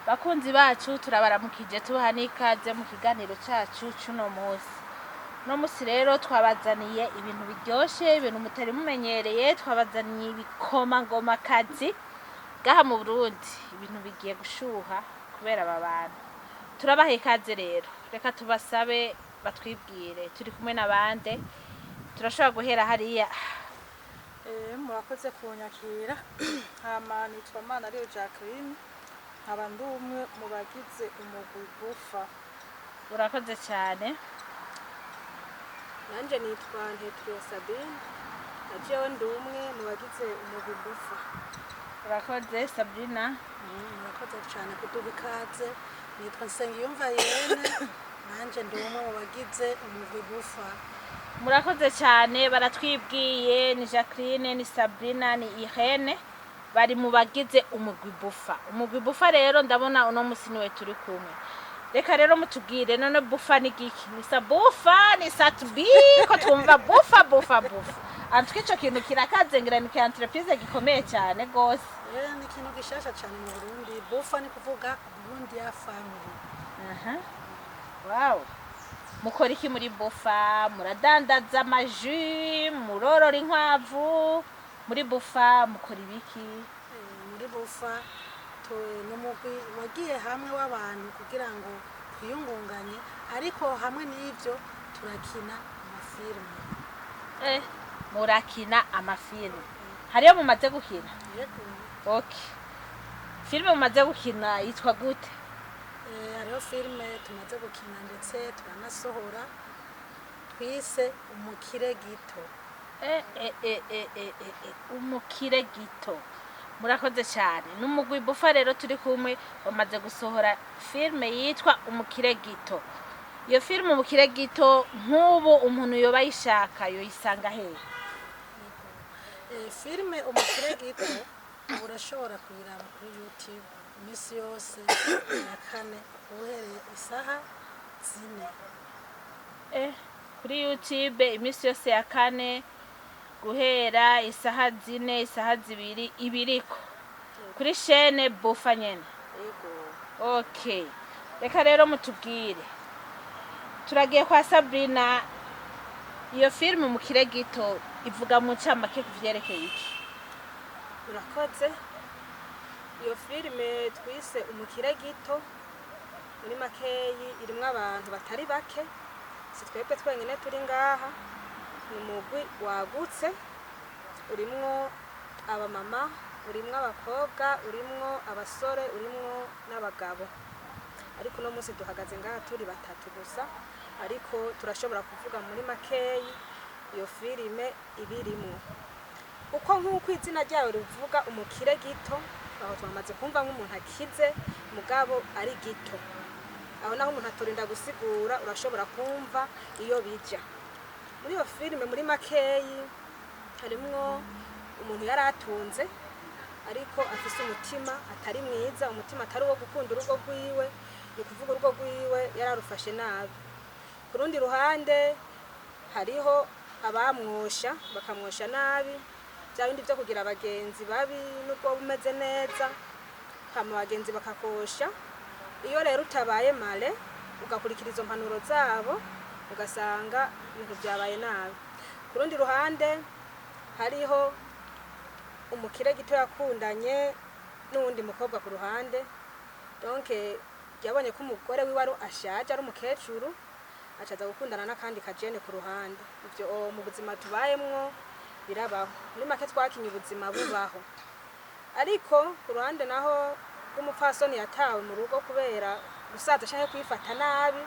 Bakunzi bacu turabaramukije tubaha n'ikaze mu kiganiro cacu cuno musi. No musi rero twabazaniye ibintu biryoshe, ibintu mutari mumenyereye, twabazaniye ibikoma ngoma kazi gaha mu Burundi. Ibintu bigiye gushuha kubera aba bantu. Turabaha ikaze rero. Reka tubasabe batwibwire. Turi kumwe n'abande. Turashobora guhera hariya. Murakoze kunyakira. Hama nitwa Manariyo Jacqueline. Nkaba ndi umwe mu bagize umugwi Bufa. Urakoze cyane. Nanje nitwa Nteturiye Sabine. Najewe ndi umwe mu bagize umugwi Bufa. Urakoze Sabrina. Murakoze cyane kuduha ikaze. Nitwa Nsengiyumva Irene. Nanje ndi umwe mu bagize umugwi Bufa. Murakoze cyane baratwibwiye ni Jacqueline ni Sabrina ni Irene bari mu bagize umugwi Bufa. Umugwi Bufa rero ndabona uno musi niwe turi kumwe. Reka rero mutubwire none Bufa ni giki? Ni Bufa ni Satbi ko twumva Bufa. Antwe ico kintu kirakaze ngira ni entreprise gikomeye cyane gose. Ni ikintu gishasha cyane mu Burundi. Bufa ni kuvuga Burundi ya family. Wow. Mukora iki muri Bufa? Muradandaza amaji, murorora inkwavu. Muri Bufa mukora ibiki? Muri Bufa n'umugwi wagiye hamwe w'abantu kugira ngo twiyungunganye, ariko hamwe n'ivyo turakina amafilme. Murakina amafilme. Hariyo mumaze gukina? Yego. Okay. Filme mumaze gukina yitwa gute? Hariho filme tumaze gukina ndetse turanasohora twise Umukire Gito. Umukire Gito. Murakoze cyane. N'umugwi Bufa rero turi kumwe bamaze gusohora filme yitwa Umukire Gito. Iyo filme Umukire Gito nk'ubu umuntu yoba yishaka yoyisanga he? Filme Umukire Gito urashobora kuyiraba kuri YouTube imisi yose ya kane uhereye isaha 4. Kuri YouTube imisi yose ya kane guhera isaha 4 isaha 2 ibiriko kuri chaîne Bufa nyene. Yego. Okay. Reka rero mutubwire. Turagiye kwa Sabrina. Iyo filme Umukire Gito ivuga mu camake kuvyerekeye iki? Urakoze. Iyo filme twise Umukire Gito muri makeyi irimwo abantu batari bake. Si twebwe twenyine turi ngaha. Ni umugwi wagutse urimwo abamama, urimwo abakobwa, urimwo abasore, urimwo n'abagabo. Ariko no musi duhagaze ngaha turi batatu gusa, ariko turashobora kuvuga muri makeyi iyo filme ibirimwo. Uko nk'uko izina ryayo rivuga Umukire Gito, aho twamaze kumva nk'umuntu akize mugabo ari gito. Aho naho umuntu atorinda gusigura urashobora kumva iyo bija. Muri iyo filme muri makeyi harimwo umuntu yaratunze ariko afise umutima atari mwiza, umutima atari wo gukunda urugo rwiwe, ni kuvuga urugo rwiwe yararufashe nabi. Ku rundi ruhande hariho abamwosha bakamwosha nabi, bya bindi byo kugira abagenzi babi nubwo bumeze neza, hama abagenzi bakakosha. Iyo rero utabaye male ugakurikira izo mpanuro zabo ugasanga ibintu byabaye nabi. Ku rundi ruhande hariho Umukire Gito yakundanye n'undi mukobwa ku ruhande, donc yabonye ko umugore wiwe ari ashaje ari umukecuru, acaza gukundana n'akandi kajene ku ruhande. Ivyo mu buzima tubayemwo birabaho. Muri make twakinye ubuzima bubaho. Ariko ku ruhande naho umupfasoni yatawe mu rugo kubera gusaza canke kwifata nabi.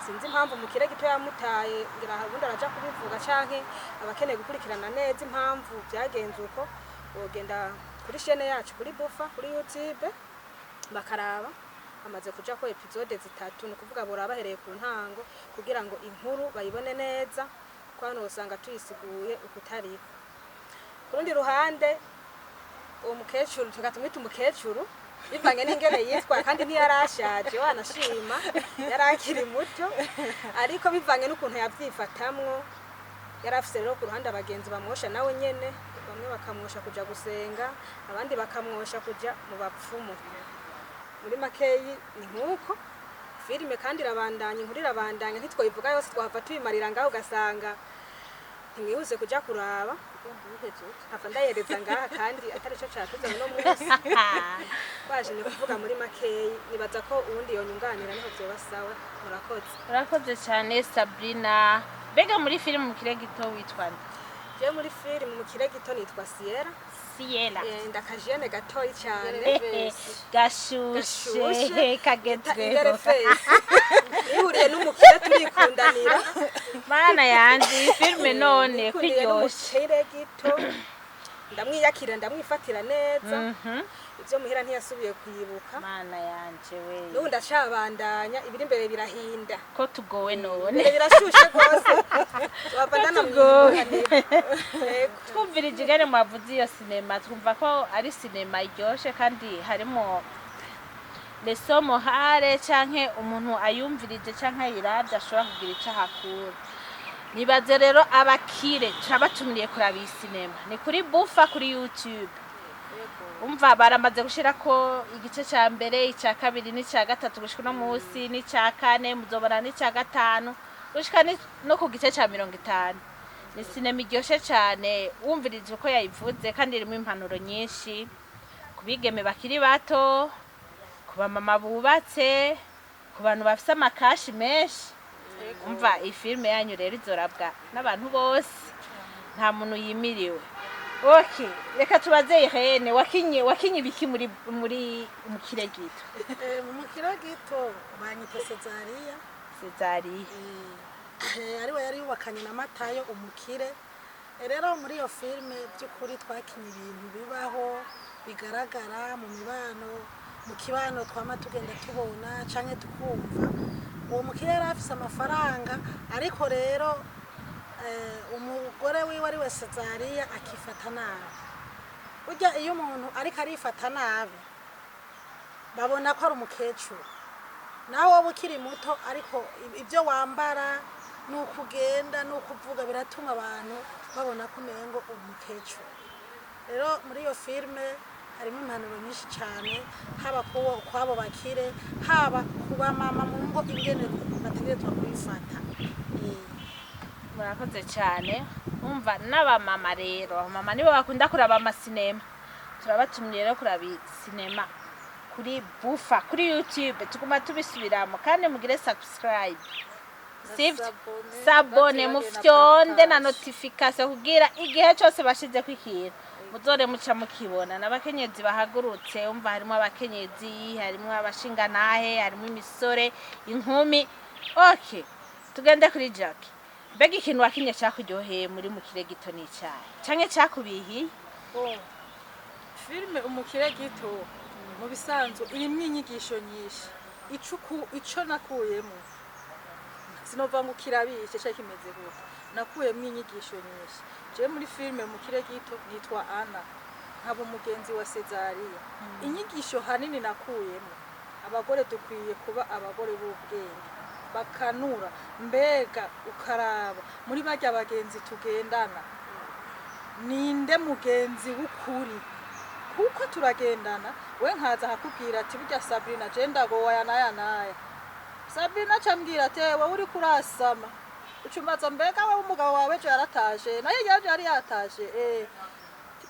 Sinzi impamvu Umukire Gito yamutaye, ngira habundi araja kubivuga canke abakeneye gukurikirana neza impamvu byagenze uko, wogenda kuri chaîne yacu kuri Bufa kuri YouTube bakaraba. Amaze kuja ko episode 3 no kuvuga bora bahereye ku ntango kugira ngo inkuru bayibone neza, kwano usanga tuyisiguye ukutariko. Ku rundi ruhande uwo mukecuru tugatumita umukecuru bivanye n'ingene yitwa kandi ntiyarashaje wanashima yarakiri muto, ariko bivanye n'ukuntu yavyifatamwo yarafise rero ku ruhande abagenzi bamwosha nawe nyene, bamwe bakamwosha kuja gusenga, abandi bakamwosha kuja mu bapfumu. muri makeyi ni nk'uko filime kandi irabandanya inkuru irabandanya ntitwayivuga yose twahava tuyimarira ngaho ugasanga ntimwihuse kuja kuraba hava ndahereza ngaha kandi atari cyo catuzanye no munsi baje ni kuvuga muri makeyi nibaza ko uwundi yonyunganira niho vyoba sawa murakoze urakoze cyane Sabrina mbega muri filime mu kiregito witwa nde je muri filime mu kiregito nitwa Sierra ndakajene gatoyi cyane gashushe kagezweho ihuriye n'umukire turikundanira mana yanje filime none kwiryoshe gito ndamwiyakira ndamwifatira neza ibyo muhira ntiyasubiye kuyibuka mana yanje we n'ubu ndacabandanya ibiri imbere birahinda ko tugowe none birashushe rwose wabandana twumvira igigane mwavuze iyo sinema twumva ko ari sinema iryoshe kandi harimo leso mohare canke umuntu ayumvirije canke ayiravye ashobora kugira ico ahakura nibaze rero abakire turabatumiriye kuraba iyi sinema ni kuri Bufa kuri YouTube umva baramaze gushira ko igice ca mbere ica kabiri n'ica gatatu gushika no munsi n'ica kane muzobona n'ica gatanu gushika no ku gice ca 50 ni sinema iryoshe cyane wumvirije uko yayivuze kandi irimo impanuro nyinshi kubigeme bakiri bato kuba mama bubatse ku bantu bafise amakashi menshi umva iyi filime yanyu rero izorabwa n'abantu bose nta muntu yimiriwe. Okay, reka tubaze Irene wakinye biki muri mu kiregito. Mu kiregito banyita Cezaria. Ariwe yari yubakanye na Matayo umukire. Rero muri iyo filime by'ukuri twakinye ibintu bibaho bigaragara mu mibano mu kibano twama tugenda tubona canke tukumva. Uwo mukire yari afise amafaranga ariko rero umugore wiwe ari we Cezaria akifata nabi. Urya iyo umuntu ariko arifata nabi babona ko ari umukecuru. Naho wowe ukiri muto ariko ibyo wambara n'ukugenda n'ukuvuga biratuma abantu babona ko umengo umukecuru. Rero muri iyo filime harimo impanuro nyinshi cyane haba kwabo bakire haba kuba mama mu ngo ingene bategerezwa kwifata. Murakoze cyane umva n'abamama rero mama nibo bakunda kuraba amasinema turabatumye rero kuraba sinema kuri Bufa kuri YouTube tuguma tubisubiramo kandi mugire subscribe sabone mufyonde na notification kugira igihe cyose bashize kwikira muzore muca mukibona n'abakenyezi bahagurutse umva harimo abakenyezi harimo abashinganahe harimo imisore inkumi. Okay, tugende kuri Jackie. Mbega ikintu wakinye cyakuryoheye muri mu kiregito ni icyayi canke cyakubihi? Filime umukiregito mu bisanzwe irimo inyigisho nyinshi. Ico nakuyemo sinova ngo kirabishe cyo kimeze gute. Nakuyemo inyigisho nyinshi. Je muri filime mu kiregito nitwa Anna nkaba umugenzi wa Cezaria. Inyigisho hanini nakuyemo abagore dukwiye kuba abagore b'ubwenge bakanura mbega ukaraba muri bajya abagenzi tugendana ninde mugenzi w'ukuri kuko turagendana we nkaza hakubwira ati burya Sabrina je ndagowa yanaya Sabrina cyambwira ati wowe uri kurasama ucumaza mbega wowe umugabo wawe je yarataje naye yaje yari yataje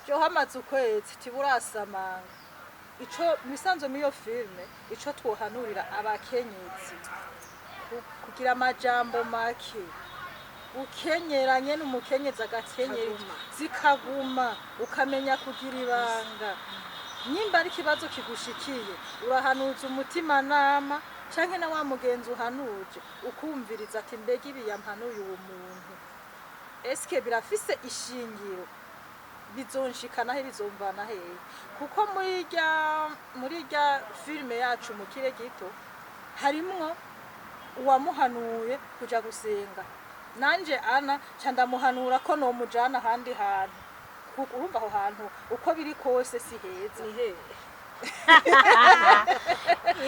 byo hamaze ukwezi tiburasamanga. Ico misanzo miyo filme ico twohanurira abakenyezi kugira amajambo make ukenyeranye n'umukenyezi agakenyera zikaguma ukamenya kugira ibanga nyimba ari kibazo kigushikiye urahanuza umutima nama canke na wa mugenzi uhanuje ukumviriza ati mbega ibi yampanuye uwo muntu eske birafise ishingiro bizonshikana he bizomvana he kuko muri rya filme yacu mu kiregito harimwo uwamuhanuye kuja gusenga nanje Ana candamuhanura ko no mujana handi hantu urumva aho hantu uko biri kose si heza ni he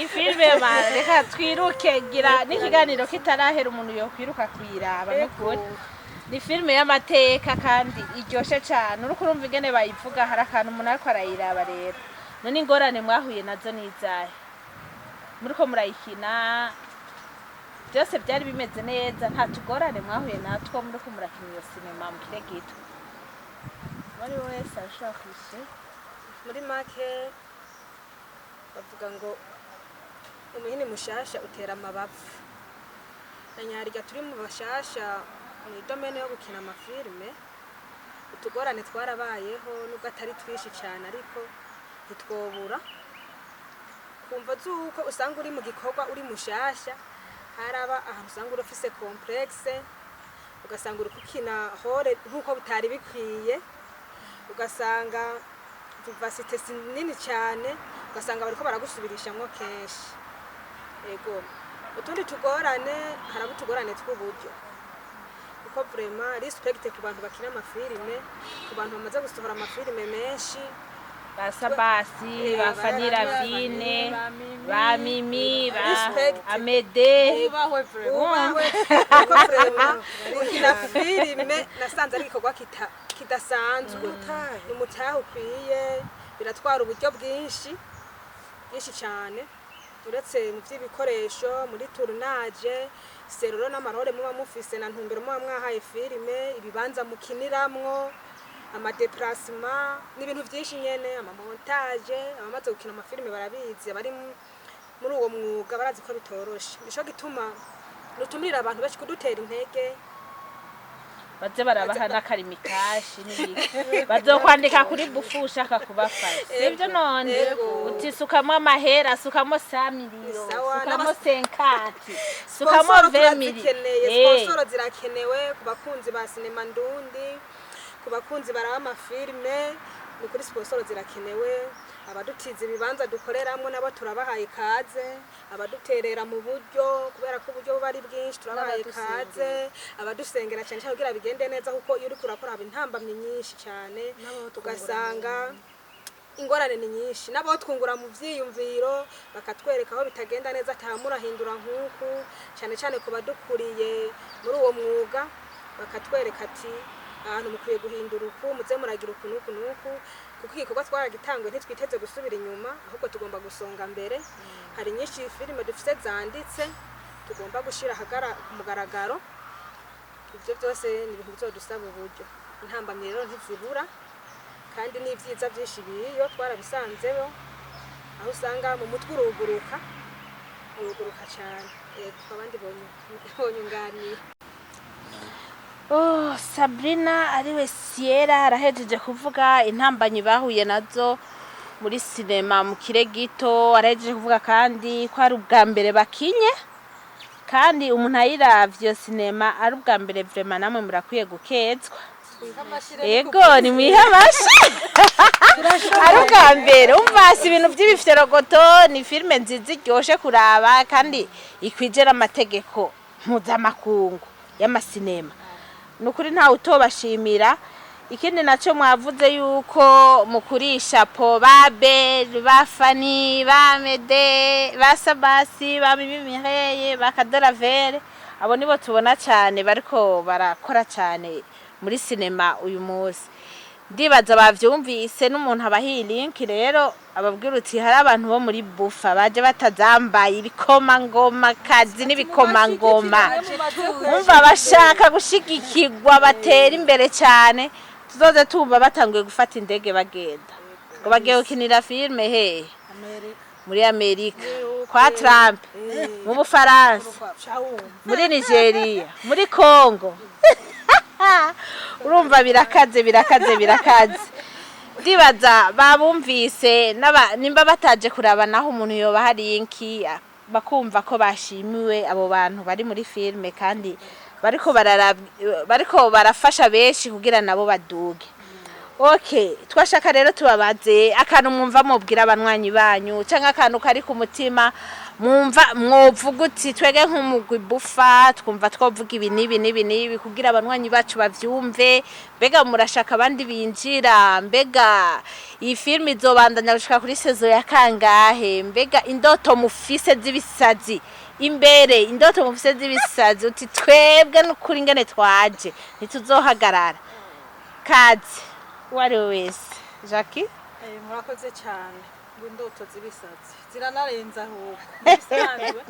ifilme reka twiruke gira n'ikiganiro kitarahera umuntu yo kwiruka kwiraba n'ukuri ni filme y'amateka kandi iryoshe cyane uruko urumva ingene bayivuga hari akantu umuntu ariko arayiraba rero none ingorane mwahuye nazo nizahe muriko murayikina byose byari bimeze neza nta tugorane mwahuye natwo muriko murakina iyo sinema mu kire gito bari wese arashobora kwishyura muri make bavuga ngo umuhini mushasha utera amabavu na nyarya turi mu bashasha mu idomene yo gukina amafilme utugorane twarabayeho nubwo atari twishi cyane ariko ntitwobura kumva zuko usanga uri mu gikorwa uri mushasha haraba ahantu usanga uri ufise complexe ugasanga uri kukina hore nkuko bitari bikwiye ugasanga vivacité nini cyane ugasanga bariko baragusubirishamwo kenshi ego utundi tugorane haraba utugorane tw'uburyo kuko vraiment respect ku bantu bakina amafilme ku bantu bamaze gusohora amafilme menshi basabasi bafanira vine ba mimi ba Respect. amede ubahwe vraiment ubahwe kuko vraiment gukina filme nasanze ari igikorwa kidasanzwe ni umutahe ukwiye biratwara uburyo bwinshi cyane uretse mu by'ibikoresho muri tournage seruro n'amarore muba mufise na ntumbero muba mwahaye filme ibibanza mukiniramwo amadeplacement n'ibintu byinshi nyene amamontage abamaze gukina amafilme barabizi abari muri uwo mwuga barazi ko bitoroshe nico gituma nutumira abantu benshi kudutera intege baze barabaha n'akarimi kashi n'ibiki bazokwandika kuri bufu ushaka kubafasha sivyo none Ego. utisukamo amahera sukamo 100 miliyoni Sawa, sukamo n'abas- 50 sukamo sponsor 20 miliyoni turazikeneye sponsor zirakenewe ku bakunzi ba sinema ndundi ku bakunzi baraba amafilme ni kuri sponsor zirakenewe abadutiza ibibanza dukoreramwo nabo turabahaye ikaze abaduterera mu buryo kubera ko uburyo buba ari bwinshi turabahaye ikaze abadusengera cyane cyane kugira bigende neza kuko iyo uri kurakora haba intambamye nyinshi cyane tugasanga ingorane ni nyinshi nabo twungura mu vyiyumviro bakatwereka aho bitagenda neza tamurahindura nkuku cyane cyane ku badukuriye muri uwo mwuga bakatwereka ati ahantu mukwiye guhindura uku muze muragira uku nuku nuku kuko igikorwa twaragitangwe ntitwiteze gusubira inyuma ahubwo tugomba gusonga mbere hari nyinshi filime dufite zanditse tugomba gushira ku mugaragaro ibyo byose ni ibintu bizodusaba uburyo intambamye rero ntizibura kandi n'ivyiza byinshi biriyo twarabisanzeho aho usanga mu mutwe uruguruka cyane abandi bonyunganiye Oh, Sabrina ariwe Sierra arahejeje kuvuga intambanyi bahuye nazo muri sinema mu kire gito arahejeje kuvuga kandi ko ari ubwa mbere bakinye kandi umuntu ayiravye sinema ari ubwa mbere vraiment namwe murakwiye gukezwa ego ni mwihamashi ari ubwa mbere umvasi ibintu by'ibifiterogoto ni filme nziza iryoshe kuraba kandi ikwije n'amategeko mpuzamakungu y'amasinema nukuri nta utobashimira ikindi nacyo mwavuze yuko mukurisha po babe bafani bamede basabasi bamimireye bakadoravere abo nibo tubona cyane bariko barakora cyane muri sinema uyu munsi ndibaza bavyumvise n'umuntu abahiye link rero ababwira uti hari abantu bo muri bufa baje batazambaye ibikomangoma kazi n'ibikomangoma umva bashaka gushigikirwa batera imbere cyane tuzoze tumva batanguye gufata indege bagenda ngo bagiye gukinira filme hehe muri Amerika kwa Trump mu Bufaransa muri Nigeria muri Congo urumva birakaze ndibaza babumvise nimba bataje kuraba naho umuntu yoba hari inki bakumva ko bashimiwe abo bantu bari muri filme kandi bariko barafasha benshi kugira nabo baduge. Okay, twashaka rero tubabaze akantu mwumva mubwira abanwanyi banyu cyangwa akantu kari ku mutima mwumva mwovuga uti twege nk'umugwi bufa twumva twovuga ibi nibi kugira abanwanyi bacu bavyumve mbega murashaka abandi binjira mbega iyi film izobandanya gushika kuri sezo ya kangahe mbega indoto mufise z'ibisazi imbere indoto mufise z'ibisazi uti twebwe n'ukuri ngene twaje ntituzohagarara kazi wari wese Jackie murakoze cyane ngo indoto z'ibisazi ziranarenza ahubwo bisanzwe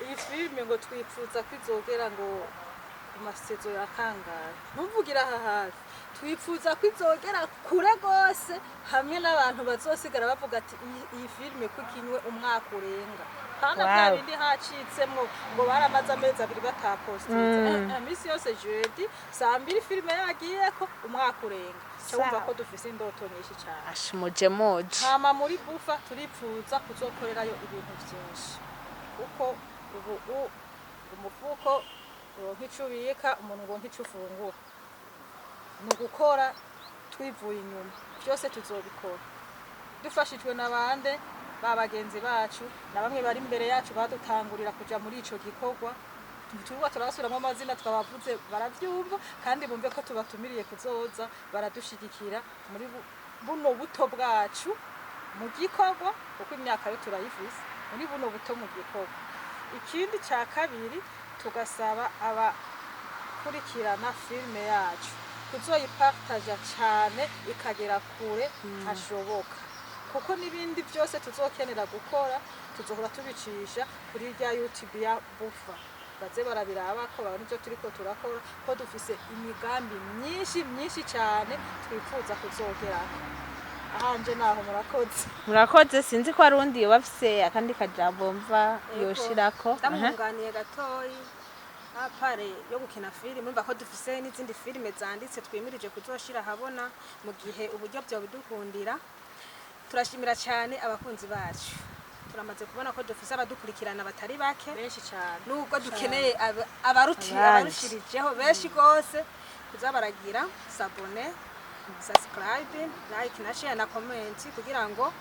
iyi filime ngo twipfuza ko izogera ngo ku masezo ya kangahe ntuvugira aha hafi twipfuza ko izogera kure rwose hamwe n'abantu bazosigara bavuga ati iyi filime ko ikinywe umwaka urenga kandi bya bindi hacitsemwo ngo baramaze amezi 2 batapostinze misi yose jeudi saa 2 filime yagiyeko umwaka urenga cyumva ko dufise indoto nyinshi cyane ashimuje moje hama muri bufa turipfuza kuzokorerayo ibintu byinshi kuko ubu umufuko nk'icubika umuntu ngo nk'icufungura ni ugukora twivuye inyuma byose tuzobikora dufashijwe n'abande babagenzi bacu na bamwe bari imbere yacu badutangurira kuja muri ico gikorwa tuba turabasubiramo amazina twabavuze baravyumva kandi bumve ko tubatumiriye kuzoza baradushigikira muri buno buto bwacu mu gikorwa kuko imyaka yo turayifise muri buno buto mu gikorwa ikindi ca kabiri tugasaba abakurikirana filime yacu kuzoyipartaja cyane ikagera kure hashoboka kuko nibindi byose tuzokenera gukora tuzohora tubicisha kuri rya YouTube ya Bufa baze barabiraba ko abantu byo turiko turakora ko dufise imigambi myinshi cyane twifuza kuzogera ahanje naho murakoze sinzi ko ari undi bafise akandi kajambo mva yoshirako ndamunganiye gatoyi apare yo gukina filime mba ko dufise n'izindi filime zanditse twimirije kuzoshira habona mu gihe uburyo byo bidukundira turashimira cyane abakunzi bacu turamaze kubona ko dufise abadukurikirana batari bake benshi cyane nubwo dukeneye abarushirijeho benshi gose kuzabaragira s'abonner subscribe like na share na comment kugira ngo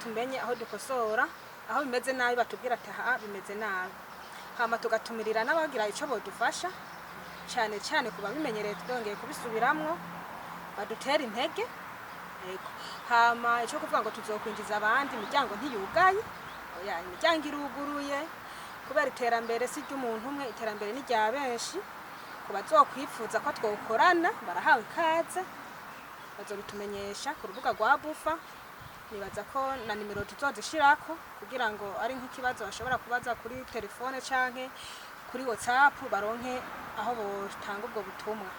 tumenye aho dukosora aho bimeze nabi batubwira ati ha bimeze nabi hama tugatumirira n'abagira ico bodufasha cyane cyane kuba bimenyereye twongeye kubisubiramwo badutera intege yego hama ico kuvuga ngo tuzokwinjiza abandi imiryango ntiyugaye oya imiryango iruguruye kubera iterambere si ry'umuntu umwe iterambere ni rya benshi kuba zokwifuza ko twokorana barahawe ikaze bazobitumenyesha ku rubuga rwa Bufa nibaza ko na nimero tuzozishirako kugira ngo ari nk'ikibazo bashobora kubaza kuri telefone canke kuri WhatsApp baronke aho botanga ubwo butumwa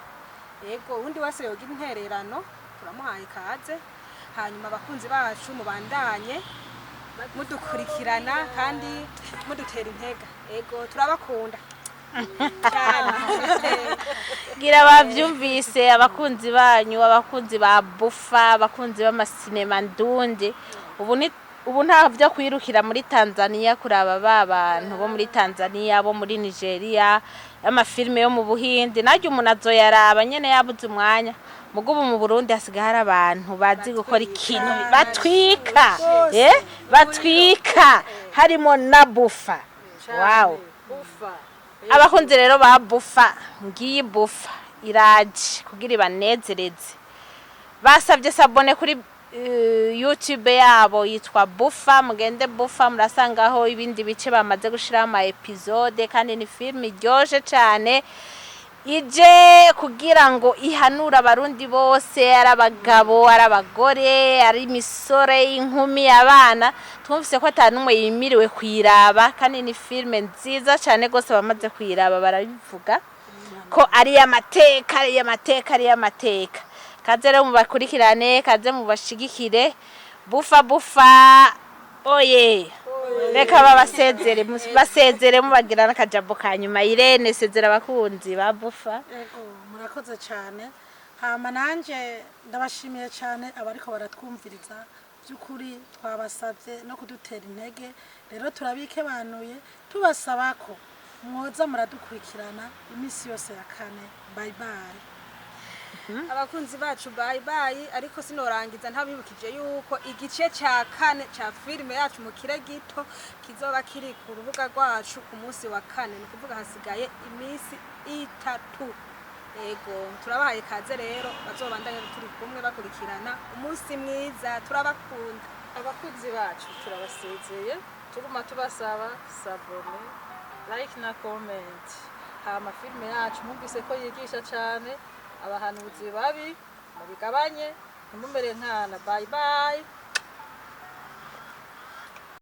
yego undi wese yogira intererano turamuhaye ikaze hanyuma abakunzi bacu mubandanye mudukurikirana kandi mudutera intege yego turabakunda gira bavyumvise abakunzi banyu abakunzi ba Bufa abakunzi b'amasinema ndundi ubu nta byo kwirukira muri Tanzania kuraba babantu bo muri Tanzania bo muri Nigeria amafilme yo mu Buhindi najye umuntu azoyaraba nyene yabuze umwanya mugubu mu Burundi hasigaye hari abantu bazi gukora ikintu batwika batwika harimo na Bufa wow Bufa abakunzi rero ba Bufa ngiyi Bufa iraje kugira ibanezereze basabye s'abonner kuri YouTube yabo yitwa Bufa mugende Bufa murasangaho ibindi bice bamaze gushira ama episode kandi ni film iryoje cyane ije kugira ngo ihanura abarundi bose ari abagabo ari abagore ari imisore inkumi abana twumvise ko atanumwe yimiriwe kwiraba kandi ni filme nziza cyane gose bamaze kwiraba barabivuga ko ari amateka kaze rero mubakurikirane kaze mubashigikire Bufa oye reka basezere mubagira n'akajambo kanyuma Irene sezera abakunzi ba Bufa murakoze cyane hama nanje ndabashimiye cyane abariko baratwumviriza by'ukuri twabasabye no kudutera intege rero turabikebanuye tubasaba ko mwoza muradukurikirana imisi yose ya kane bye bye abakunzi bacu bye bye ariko sinorangiza ntabibukije yuko igice cya kane cya filime yacu mu kire gito kizoba kiri ku rubuga rwacu ku munsi wa kane ni kuvuga hasigaye imisi 3 ego turabahaye kaze rero bazobandanye turi kumwe bakurikirana umunsi mwiza turabakunda abakunzi bacu turabasezeye tuguma tubasaba s'abonner like na comment hama filime yacu mwumvise ko yigisha cyane abahanuzi babi mubigabanye ntimumere nkana bye bye